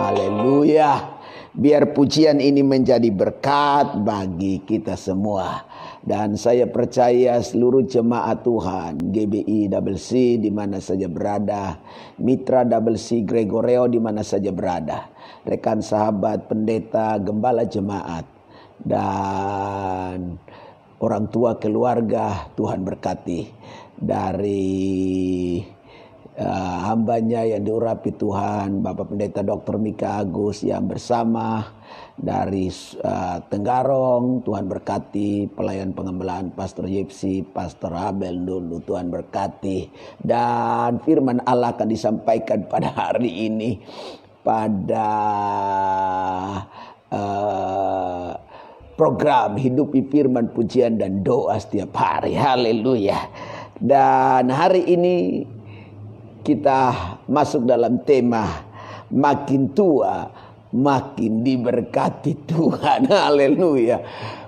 Haleluya. Biar pujian ini menjadi berkat bagi kita semua. Dan saya percaya seluruh jemaat Tuhan, GBI Double C di mana saja berada, Mitra Double C Gregoreo di mana saja berada, rekan sahabat pendeta, gembala jemaat, dan orang tua keluarga, Tuhan berkati. Dari hambanya yang diurapi Tuhan, Bapak Pendeta Dr. Mika Agus yang bersama dari Tenggarong, Tuhan berkati. Pelayan pengembalaan Pastor Yepsi, Pastor Abel dulu, Tuhan berkati. Dan firman Allah akan disampaikan pada hari ini pada program Hidupi Firman, Pujian dan Doa setiap hari. Haleluya. Dan hari ini kita masuk dalam tema makin tua makin diberkati Tuhan. Haleluya.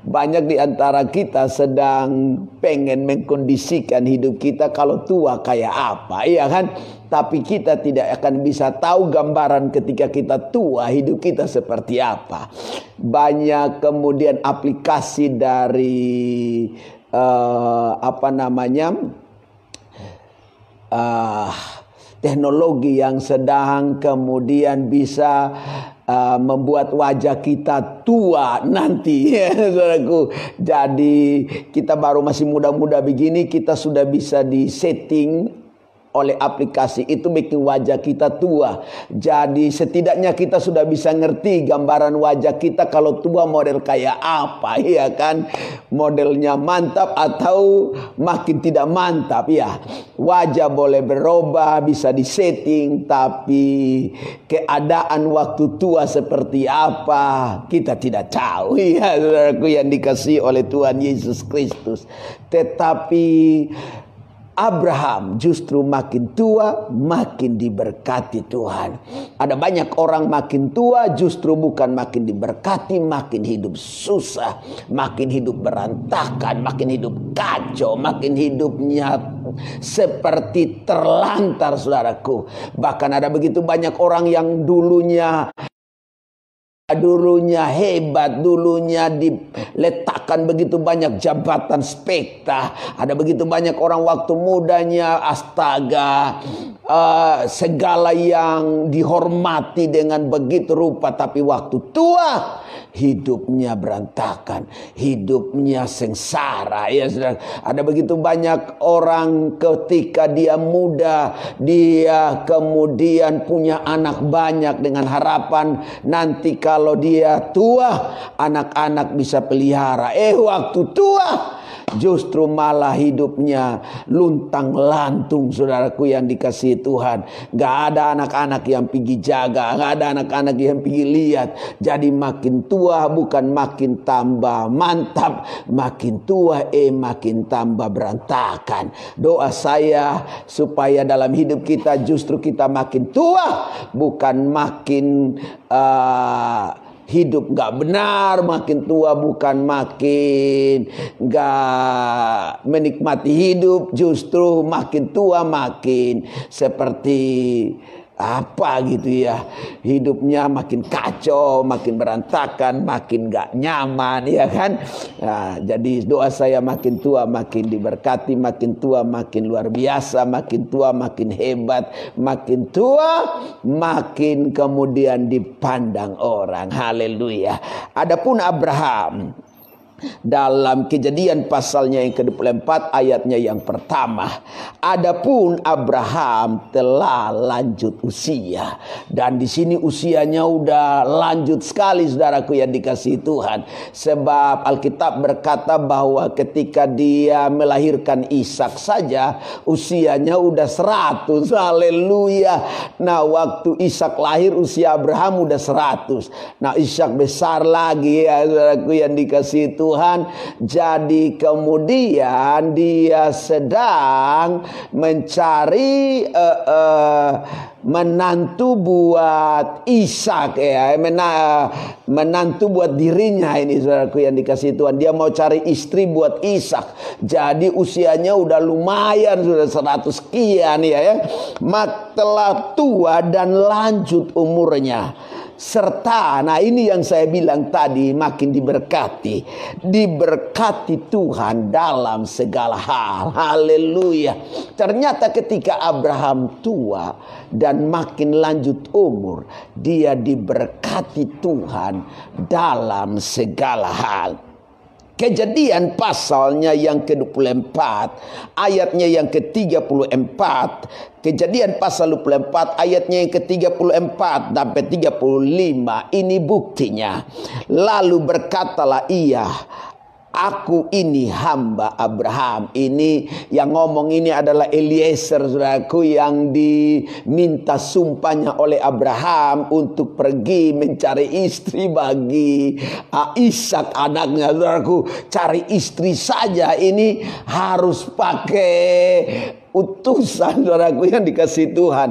Banyak di antara kita sedang pengen mengkondisikan hidup kita kalau tua kayak apa, ya kan? Tapi kita tidak akan bisa tahu gambaran ketika kita tua hidup kita seperti apa. Banyak kemudian aplikasi dari teknologi yang sedang kemudian bisa membuat wajah kita tua nanti, ya, saudaraku. Jadi kita baru masih muda-muda begini, kita sudah bisa disetting oleh aplikasi itu bikin wajah kita tua. Jadi setidaknya kita sudah bisa ngerti gambaran wajah kita kalau tua model kayak apa, ya kan? Modelnya mantap atau makin tidak mantap, ya. Wajah boleh berubah, bisa disetting, tapi keadaan waktu tua seperti apa kita tidak tahu, ya, saudaraku yang dikasihi oleh Tuhan Yesus Kristus. Tetapi Abraham justru makin tua makin diberkati Tuhan. Ada banyak orang makin tua justru bukan makin diberkati, makin hidup susah, makin hidup berantakan, makin hidup kacau, makin hidupnya seperti terlantar, saudaraku. Bahkan ada begitu banyak orang yang dulunya hebat, dulunya diletakkan begitu banyak jabatan spekta. Ada begitu banyak orang waktu mudanya astaga, segala yang dihormati dengan begitu rupa, tapi waktu tua hidupnya berantakan, hidupnya sengsara, ya saudara. Ada begitu banyak orang ketika dia muda, dia kemudian punya anak banyak dengan harapan nanti kalau dia tua anak-anak bisa pelihara. Waktu tua justru malah hidupnya luntang lantung, saudaraku yang dikasihi Tuhan. Gak ada anak-anak yang pergi jaga, gak ada anak-anak yang pergi lihat. Jadi makin tua bukan makin tambah mantap, makin tua makin tambah berantakan. Doa saya supaya dalam hidup kita justru kita makin tua, bukan makin hidup gak benar, makin tua bukan makin gak menikmati hidup, justru makin tua makin seperti apa gitu ya, hidupnya makin kacau, makin berantakan, makin gak nyaman, ya kan? Nah, jadi doa saya makin tua makin diberkati, makin tua makin luar biasa, makin tua makin hebat, makin tua makin kemudian dipandang orang. Haleluya. Adapun Abraham, dalam Kejadian pasalnya yang ke-24 ayatnya yang pertama, adapun Abraham telah lanjut usia. Dan di sini usianya udah lanjut sekali, saudaraku yang dikasihi Tuhan. Sebab Alkitab berkata bahwa ketika dia melahirkan Ishak saja usianya udah 100. Haleluya. Nah, waktu Ishak lahir usia Abraham udah 100. Nah, Ishak besar lagi, ya saudaraku yang dikasihi Tuhan. Jadi kemudian dia sedang mencari menantu buat Ishak, ya, menantu buat dirinya ini, saudaraku yang dikasihi Tuhan. Dia mau cari istri buat Ishak. Jadi usianya udah lumayan, sudah 100 sekian, ya. Mak telah tua dan lanjut umurnya. serta, nah ini yang saya bilang tadi, makin diberkati. Diberkati Tuhan dalam segala hal. Haleluya. Ternyata ketika Abraham tua dan makin lanjut umur, dia diberkati Tuhan dalam segala hal. Kejadian pasalnya yang ke-24, ayatnya yang ke-34. Kejadian pasal 24 ayatnya yang ke-34 sampai 35. Ini buktinya. Lalu berkatalah ia, aku ini hamba Abraham. Ini yang ngomong ini adalah Eliezer, saudaraku, yang diminta sumpahnya oleh Abraham untuk pergi mencari istri bagi Ishak anaknya, saudaraku. Cari istri saja ini harus pakai utusan, saudaraku, yang dikasih Tuhan.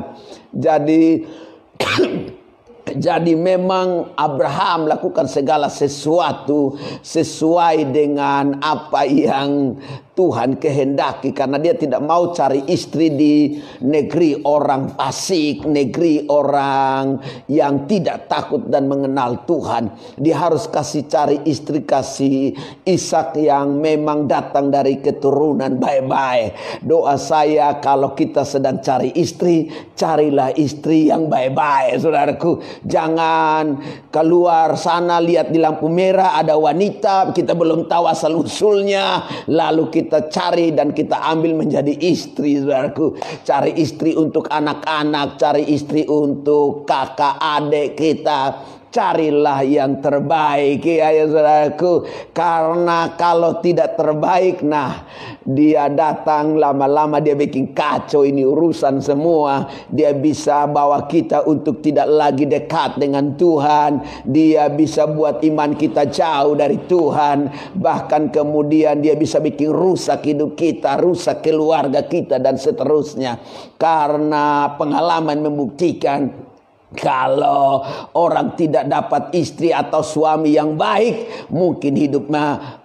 Jadi memang Abraham lakukan segala sesuatu sesuai dengan apa yang Tuhan kehendaki, karena dia tidak mau cari istri di negeri orang fasik, negeri orang yang tidak takut dan mengenal Tuhan. Dia harus cari istri, kasih Ishak yang memang datang dari keturunan baik-baik. Doa saya kalau kita sedang cari istri, carilah istri yang baik-baik, saudaraku. Jangan keluar sana lihat di lampu merah ada wanita, kita belum tahu asal usulnya, lalu kita cari dan kita ambil menjadi istri, saudaraku. Cari istri untuk anak-anak, cari istri untuk kakak adik kita. Carilah yang terbaik, ya saudaraku. Karena kalau tidak terbaik, nah dia datang lama-lama dia bikin kacau ini urusan semua. Dia bisa bawa kita untuk tidak lagi dekat dengan Tuhan. Dia bisa buat iman kita jauh dari Tuhan. Bahkan kemudian dia bisa bikin rusak hidup kita, rusak keluarga kita dan seterusnya. Karena pengalaman membuktikan, kalau orang tidak dapat istri atau suami yang baik, mungkin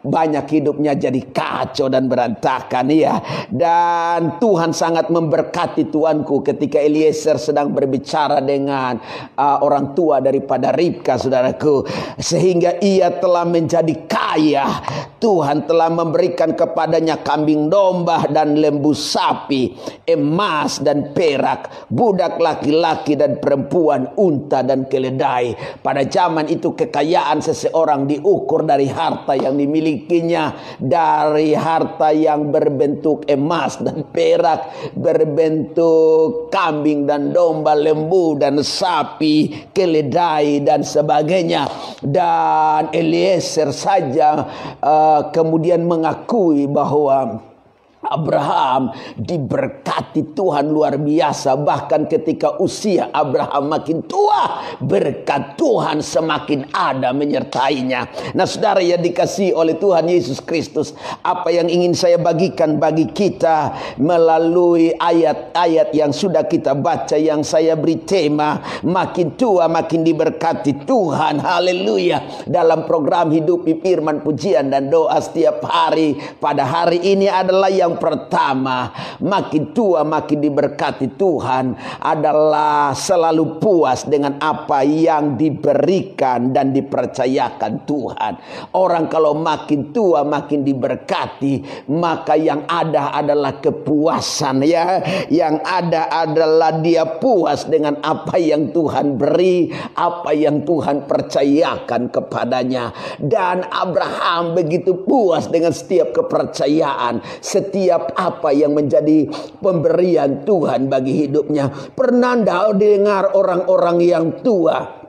banyak hidupnya jadi kacau dan berantakan, ya. Dan Tuhan sangat memberkati tuanku ketika Eliezer sedang berbicara dengan orang tua daripada Ribka, saudaraku, sehingga ia telah menjadi kaya. Tuhan telah memberikan kepadanya kambing domba dan lembu sapi, emas dan perak, budak laki-laki dan perempuan, unta dan keledai. Pada zaman itu kekayaan seseorang diukur dari harta yang dimilikinya, dari harta yang berbentuk emas dan perak, berbentuk kambing dan domba, lembu dan sapi, keledai dan sebagainya. Dan Eliezer saja kemudian mengakui bahwa Abraham diberkati Tuhan luar biasa. Bahkan ketika usia Abraham makin tua, berkat Tuhan semakin ada menyertainya. Nah saudara yang dikasihi oleh Tuhan Yesus Kristus, apa yang ingin saya bagikan bagi kita melalui ayat-ayat yang sudah kita baca, yang saya beri tema makin tua makin diberkati Tuhan. Haleluya. Dalam program Hidupi Firman, Pujian dan Doa setiap hari, pada hari ini adalah yang pertama, makin tua makin diberkati Tuhan adalah selalu puas dengan apa yang diberikan dan dipercayakan Tuhan. Orang kalau makin tua makin diberkati, maka yang ada adalah kepuasan, ya. Yang ada adalah dia puas dengan apa yang Tuhan beri, apa yang Tuhan percayakan kepadanya. Dan Abraham begitu puas dengan setiap kepercayaan, setiap apa yang menjadi pemberian Tuhan bagi hidupnya. Pernah anda dengar orang-orang yang tua,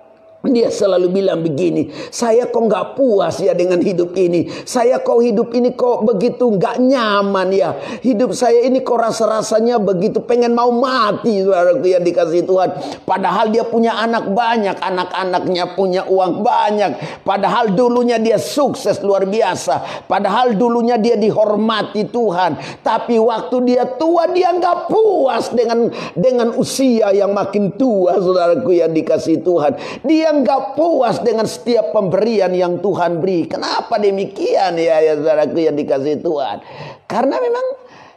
dia selalu bilang begini, saya kok gak puas ya dengan hidup ini. Saya kok hidup ini kok begitu gak nyaman ya. Hidup saya ini kok rasa-rasanya begitu pengen mau mati, saudaraku yang dikasih Tuhan. Padahal dia punya anak banyak, anak-anaknya punya uang banyak. Padahal dulunya dia sukses luar biasa. Padahal dulunya dia dihormati Tuhan. Tapi waktu dia tua, dia gak puas dengan usia yang makin tua, saudaraku yang dikasih Tuhan. Dia nggak puas dengan setiap pemberian yang Tuhan beri. Kenapa demikian, ya saudaraku yang dikasih Tuhan? Karena memang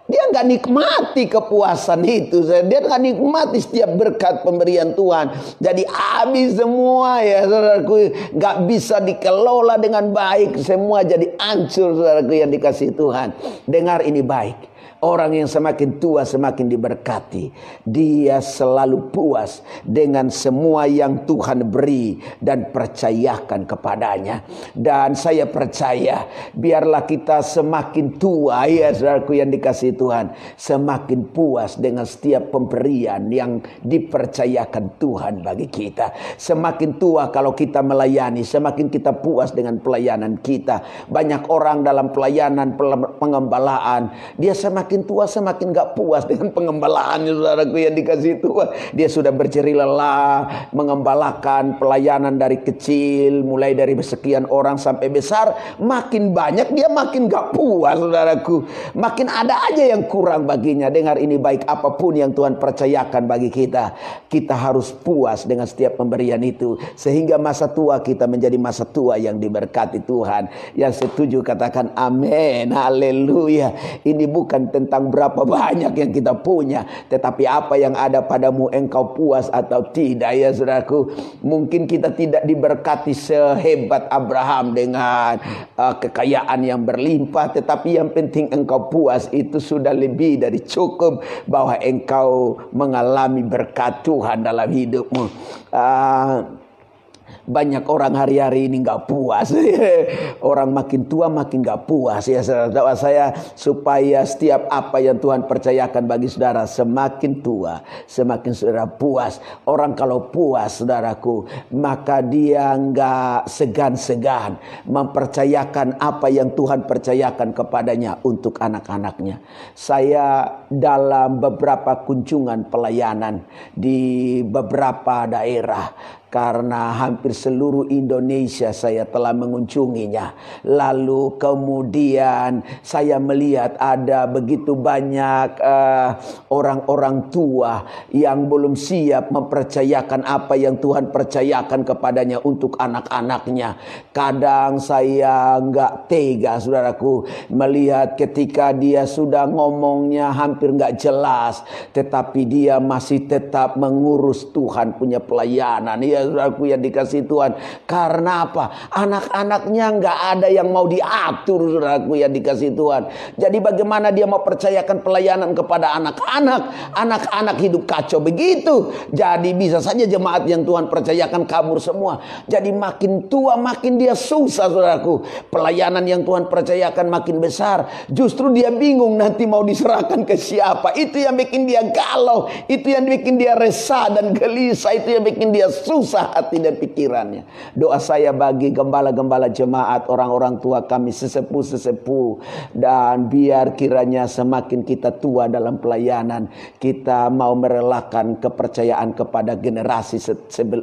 Dia nggak nikmati kepuasan itu. Dia nggak nikmati setiap berkat pemberian Tuhan. Jadi habis semua ya saudaraku. Nggak bisa dikelola dengan baik. Semua jadi hancur saudaraku yang dikasih Tuhan. Dengar ini baik. Orang yang semakin tua semakin diberkati. Dia selalu puas dengan semua yang Tuhan beri dan percayakan kepadanya. Dan saya percaya biarlah kita semakin tua ya saudaraku yang dikasih Tuhan, semakin puas dengan setiap pemberian yang dipercayakan Tuhan bagi kita. Semakin tua kalau kita melayani, semakin kita puas dengan pelayanan kita. Banyak orang dalam pelayanan pengembalaan, dia semakin tua semakin gak puas dengan pengembalaannya saudaraku yang dikasih Tuhan. Dia sudah berjeri lelah mengembalakan pelayanan dari kecil, mulai dari sekian orang sampai besar. Makin banyak dia makin gak puas saudaraku. Makin ada aja yang kurang baginya. Dengar ini baik, apapun yang Tuhan percayakan bagi kita, kita harus puas dengan setiap pemberian itu. Sehingga masa tua kita menjadi masa tua yang diberkati Tuhan. Yang setuju katakan amin, haleluya. Ini bukan tentang berapa banyak yang kita punya, tetapi apa yang ada padamu, engkau puas atau tidak ya saudaraku. Mungkin kita tidak diberkati sehebat Abraham dengan kekayaan yang berlimpah, tetapi yang penting engkau puas, itu sudah lebih dari cukup bahwa engkau mengalami berkat Tuhan dalam hidupmu. Banyak orang hari-hari ini gak puas. Orang makin tua makin gak puas ya saudara saya. Supaya setiap apa yang Tuhan percayakan bagi saudara, semakin tua semakin saudara puas. Orang kalau puas saudaraku, maka dia gak segan-segan mempercayakan apa yang Tuhan percayakan kepadanya untuk anak-anaknya. Saya dalam beberapa kunjungan pelayanan di beberapa daerah, karena hampir seluruh Indonesia saya telah mengunjunginya. Lalu kemudian saya melihat ada begitu banyak orang-orang tua yang belum siap mempercayakan apa yang Tuhan percayakan kepadanya untuk anak-anaknya. Kadang saya nggak tega saudaraku melihat ketika dia sudah ngomongnya hampir nggak jelas, tetapi dia masih tetap mengurus Tuhan punya pelayanan. Ya saudaraku yang dikasih Tuhan. Karena apa? Anak-anaknya nggak ada yang mau diatur saudaraku yang dikasih Tuhan. Jadi bagaimana dia mau percayakan pelayanan kepada anak-anak? Anak-anak hidup kacau begitu. Jadi bisa saja jemaat yang Tuhan percayakan kabur semua. Jadi makin tua makin dia susah saudaraku. Pelayanan yang Tuhan percayakan makin besar. Justru dia bingung nanti mau diserahkan ke siapa. Itu yang bikin dia galau. Itu yang bikin dia resah dan gelisah. Itu yang bikin dia susah hati dan pikirannya. Doa saya bagi gembala-gembala jemaat, orang-orang tua kami, sesepuh-sesepuh, dan biar kiranya semakin kita tua dalam pelayanan, kita mau merelakan kepercayaan kepada generasi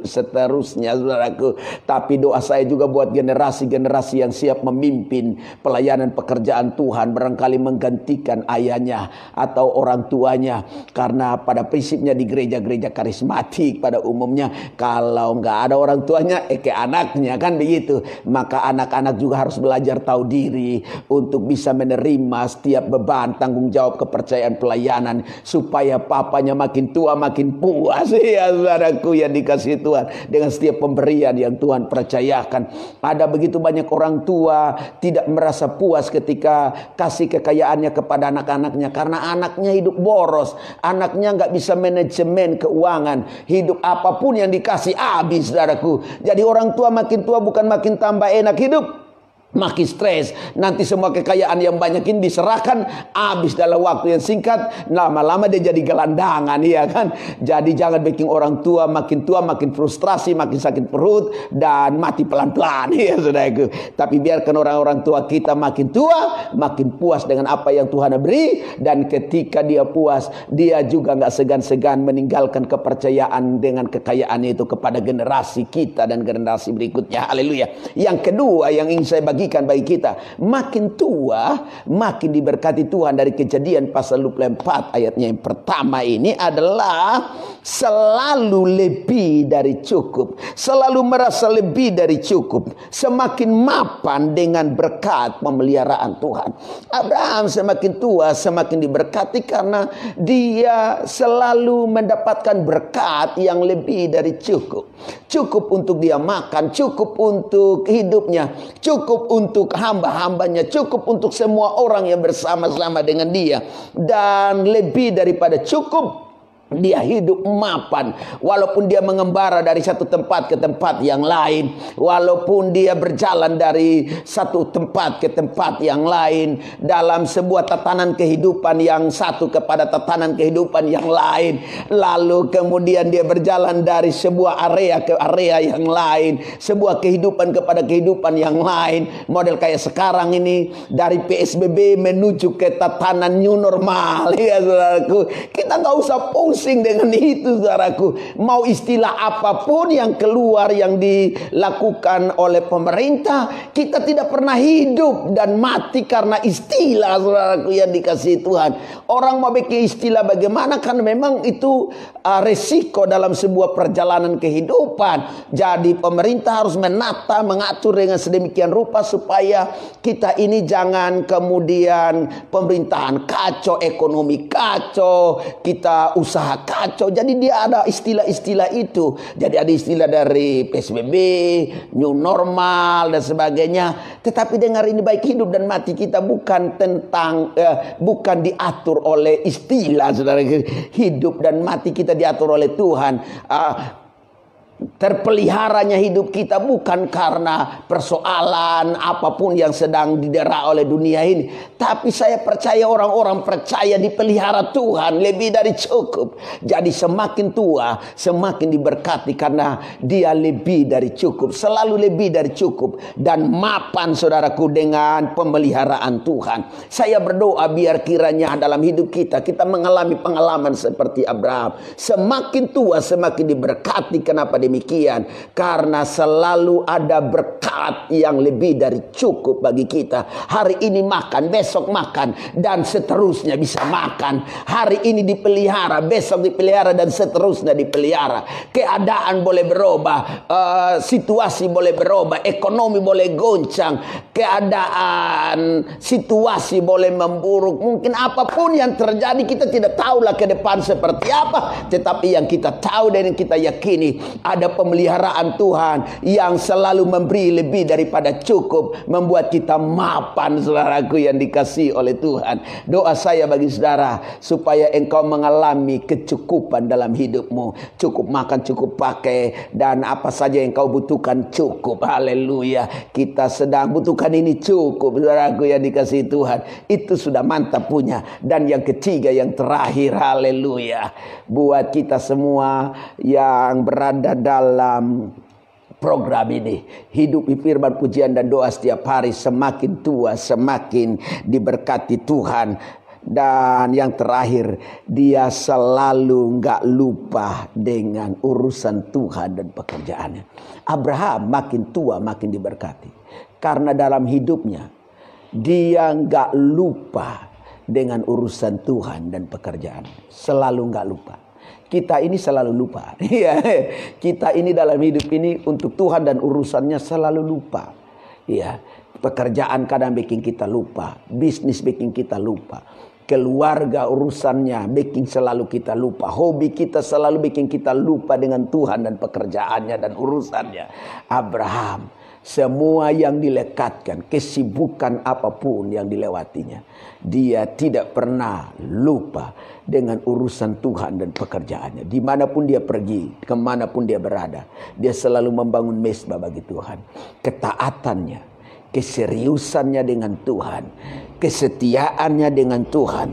seterusnya saudaraku. Tapi doa saya juga buat generasi-generasi yang siap memimpin pelayanan pekerjaan Tuhan, barangkali menggantikan ayahnya atau orang tuanya. Karena pada prinsipnya di gereja-gereja karismatik pada umumnya, kalau nggak ada orang tuanya, ke anaknya kan begitu. Maka anak-anak juga harus belajar tahu diri untuk bisa menerima setiap beban, tanggung jawab, kepercayaan pelayanan, supaya papanya makin tua makin puas ya saudaraku yang dikasih Tuhan dengan setiap pemberian yang Tuhan percayakan. Ada begitu banyak orang tua tidak merasa puas ketika kasih kekayaannya kepada anak-anaknya, karena anaknya hidup boros, anaknya nggak bisa manajemen keuangan, hidup apapun yang dikasih habis saudaraku. Jadi orang tua makin tua bukan makin tambah enak hidup, makin stres. Nanti semua kekayaan yang banyak ini diserahkan, habis dalam waktu yang singkat, lama-lama dia jadi gelandangan ya kan. Jadi jangan bikin orang tua makin frustrasi, makin sakit perut dan mati pelan-pelan ya saudaraku. Tapi biarkan orang-orang tua kita makin tua makin puas dengan apa yang Tuhan beri, dan ketika dia puas, dia juga nggak segan-segan meninggalkan kepercayaan dengan kekayaannya itu kepada generasi kita dan generasi berikutnya. Haleluya. Yang kedua yang ingin saya bagi bagikan bagi kita. Makin tua, makin diberkati Tuhan. Dari Kejadian pasal 24 ayatnya yang pertama ini adalah selalu lebih dari cukup. Selalu merasa lebih dari cukup. Semakin mapan dengan berkat pemeliharaan Tuhan. Abraham semakin tua, semakin diberkati karena dia selalu mendapatkan berkat yang lebih dari cukup. Cukup untuk dia makan, cukup untuk hidupnya, cukup untuk hamba-hambanya, cukup untuk semua orang yang bersama-sama dengan dia. Dan lebih daripada cukup, dia hidup mapan. Walaupun dia mengembara dari satu tempat ke tempat yang lain, walaupun dia berjalan dari satu tempat ke tempat yang lain, dalam sebuah tatanan kehidupan yang satu kepada tatanan kehidupan yang lain, lalu kemudian dia berjalan dari sebuah area ke area yang lain, sebuah kehidupan kepada kehidupan yang lain. Model kayak sekarang ini, dari PSBB menuju ke tatanan new normal, ya saudaraku. Kita nggak usah pusing dengan itu, saudaraku. Mau istilah apapun yang keluar, yang dilakukan oleh pemerintah, kita tidak pernah hidup dan mati karena istilah, saudaraku, yang dikasih Tuhan. Orang mau bikin istilah bagaimana, karena memang itu resiko dalam sebuah perjalanan kehidupan. Jadi pemerintah harus menata, mengatur dengan sedemikian rupa supaya kita ini jangan kemudian pemerintahan kacau, ekonomi kacau, kita usaha kacau. Jadi dia ada istilah-istilah itu. Jadi ada istilah dari PSBB, new normal dan sebagainya. Tetapi dengar ini, baik hidup dan mati kita bukan tentang bukan diatur oleh istilah, saudara. Hidup dan mati kita diatur oleh Tuhan. Terpeliharanya hidup kita bukan karena persoalan apapun yang sedang didera oleh dunia ini, tapi saya percaya orang-orang percaya dipelihara Tuhan lebih dari cukup. Jadi semakin tua semakin diberkati karena dia lebih dari cukup, selalu lebih dari cukup dan mapan, saudaraku, dengan pemeliharaan Tuhan. Saya berdoa biar kiranya dalam hidup kita mengalami pengalaman seperti Abraham. Semakin tua semakin diberkati. Kenapa demikian? Karena selalu ada berkat yang lebih dari cukup bagi kita. Hari ini makan, besok makan, dan seterusnya bisa makan. Hari ini dipelihara, besok dipelihara, dan seterusnya dipelihara. Keadaan boleh berubah, situasi boleh berubah, ekonomi boleh goncang, keadaan situasi boleh memburuk. Mungkin apapun yang terjadi, kita tidak tahulah ke depan seperti apa. Tetapi yang kita tahu dan yang kita yakini, ada pemeliharaan Tuhan yang selalu memberi lebih daripada cukup, membuat kita mapan, saudaraku yang dikasihi oleh Tuhan. Doa saya bagi saudara supaya engkau mengalami kecukupan dalam hidupmu. Cukup makan, cukup pakai, dan apa saja yang kau butuhkan cukup. Haleluya. Kita sedang butuhkan ini cukup, saudaraku yang dikasihi Tuhan. Itu sudah mantap punya. Dan yang ketiga, yang terakhir, haleluya, buat kita semua yang berada dalam program ini, hidup di firman, pujian dan doa setiap hari, semakin tua semakin diberkati Tuhan. Dan yang terakhir, dia selalu nggak lupa dengan urusan Tuhan dan pekerjaannya. Abraham makin tua makin diberkati karena dalam hidupnya dia nggak lupa dengan urusan Tuhan dan pekerjaannya. Selalu nggak lupa. Kita ini selalu lupa. Kita ini dalam hidup ini untuk Tuhan dan urusannya selalu lupa. Ya, pekerjaan kadang bikin kita lupa, bisnis bikin kita lupa, keluarga urusannya bikin selalu kita lupa, hobi kita selalu bikin kita lupa dengan Tuhan dan pekerjaannya dan urusannya. Abraham, semua yang dilekatkan, kesibukan apapun yang dilewatinya, dia tidak pernah lupa dengan urusan Tuhan dan pekerjaannya. Dimanapun dia pergi, kemanapun dia berada, dia selalu membangun mesbah bagi Tuhan. Ketaatannya, keseriusannya dengan Tuhan, kesetiaannya dengan Tuhan,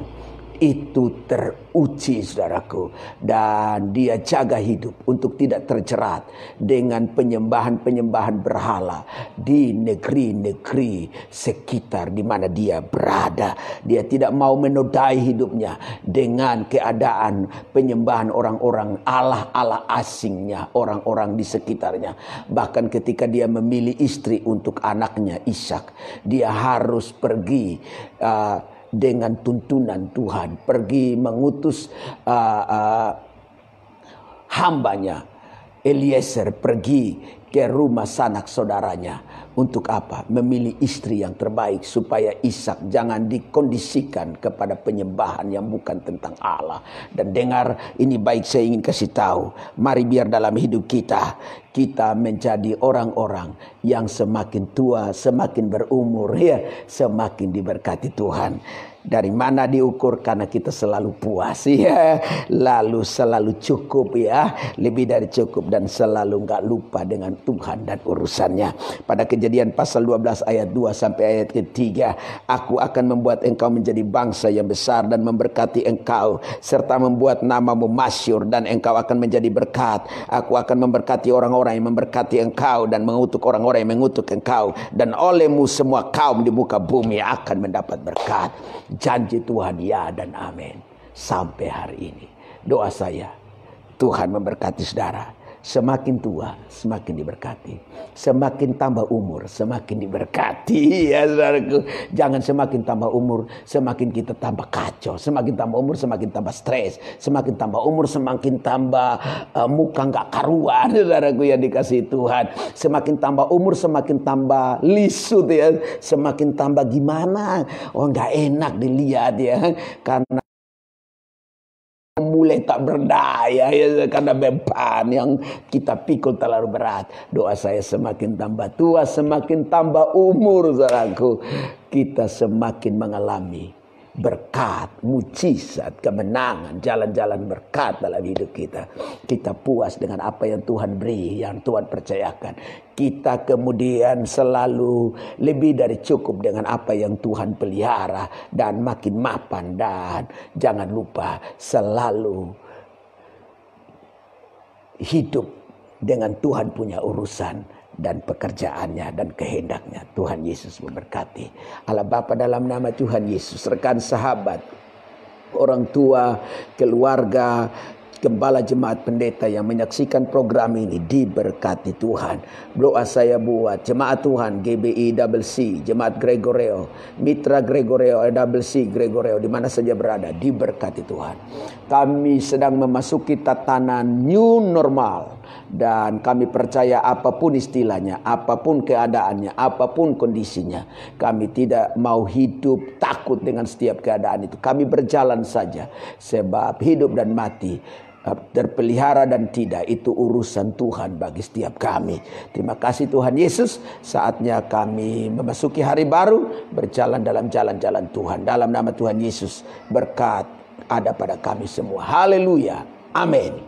itu teruji, saudaraku, dan dia jaga hidup untuk tidak terjerat dengan penyembahan-penyembahan berhala di negeri-negeri sekitar di mana dia berada. Dia tidak mau menodai hidupnya dengan keadaan penyembahan orang-orang Allah-Allah asingnya, orang-orang di sekitarnya. Bahkan ketika dia memilih istri untuk anaknya Ishak, dia harus pergi dengan tuntunan Tuhan, pergi mengutus hambanya Eliezer pergi ke rumah sanak saudaranya. Untuk apa? Memilih istri yang terbaik supaya Ishak jangan dikondisikan kepada penyembahan yang bukan tentang Allah. Dan dengar, ini baik, saya ingin kasih tahu, mari biar dalam hidup kita menjadi orang-orang yang semakin tua, semakin berumur, ya, semakin diberkati Tuhan. Dari mana diukur? Karena kita selalu puas, ya, lalu selalu cukup, ya, lebih dari cukup, dan selalu nggak lupa dengan Tuhan dan urusannya. Pada Kejadian pasal 12 ayat 2 sampai ayat ketiga, aku akan membuat engkau menjadi bangsa yang besar dan memberkati engkau, serta membuat namamu masyhur, dan engkau akan menjadi berkat. Aku akan memberkati orang-orang yang memberkati engkau, dan mengutuk orang-orang yang mengutuk engkau, dan olehmu semua kaum di muka bumi akan mendapat berkat. Janji Tuhan ya dan amin. Sampai hari ini doa saya, Tuhan memberkati saudara. Semakin tua semakin diberkati, semakin tambah umur semakin diberkati, ya saudaraku. Jangan semakin tambah umur semakin kita tambah kacau, semakin tambah umur semakin tambah stres, semakin tambah umur semakin tambah muka nggak karuan, saudaraku yang dikasih Tuhan. Semakin tambah umur semakin tambah lisut, ya, semakin tambah gimana, oh nggak enak dilihat, ya, karena mulai tak berdaya, ya, karena beban yang kita pikul terlalu berat. Doa saya semakin tambah tua, semakin tambah umur, saudaraku, kita semakin mengalami berkat, mujizat, kemenangan, jalan-jalan berkat dalam hidup kita. Kita puas dengan apa yang Tuhan beri, yang Tuhan percayakan. Kita kemudian selalu lebih dari cukup dengan apa yang Tuhan pelihara, dan makin mapan. Dan jangan lupa selalu hidup dengan Tuhan punya urusan dan pekerjaannya dan kehendaknya. Tuhan Yesus memberkati. Allah Bapa, dalam nama Tuhan Yesus, rekan sahabat, orang tua, keluarga, gembala jemaat pendeta yang menyaksikan program ini diberkati Tuhan. Doa saya buat jemaat Tuhan GBI Double C, jemaat Gregoreo, Mitra Gregoreo Double C Gregoreo, di mana saja berada, diberkati Tuhan. Kami sedang memasuki tatanan new normal, dan kami percaya apapun istilahnya, apapun keadaannya, apapun kondisinya, kami tidak mau hidup takut dengan setiap keadaan itu. Kami berjalan saja, sebab hidup dan mati, terpelihara dan tidak, itu urusan Tuhan bagi setiap kami. Terima kasih Tuhan Yesus. Saatnya kami memasuki hari baru, berjalan dalam jalan-jalan Tuhan. Dalam nama Tuhan Yesus, berkat ada pada kami semua. Haleluya. Amin.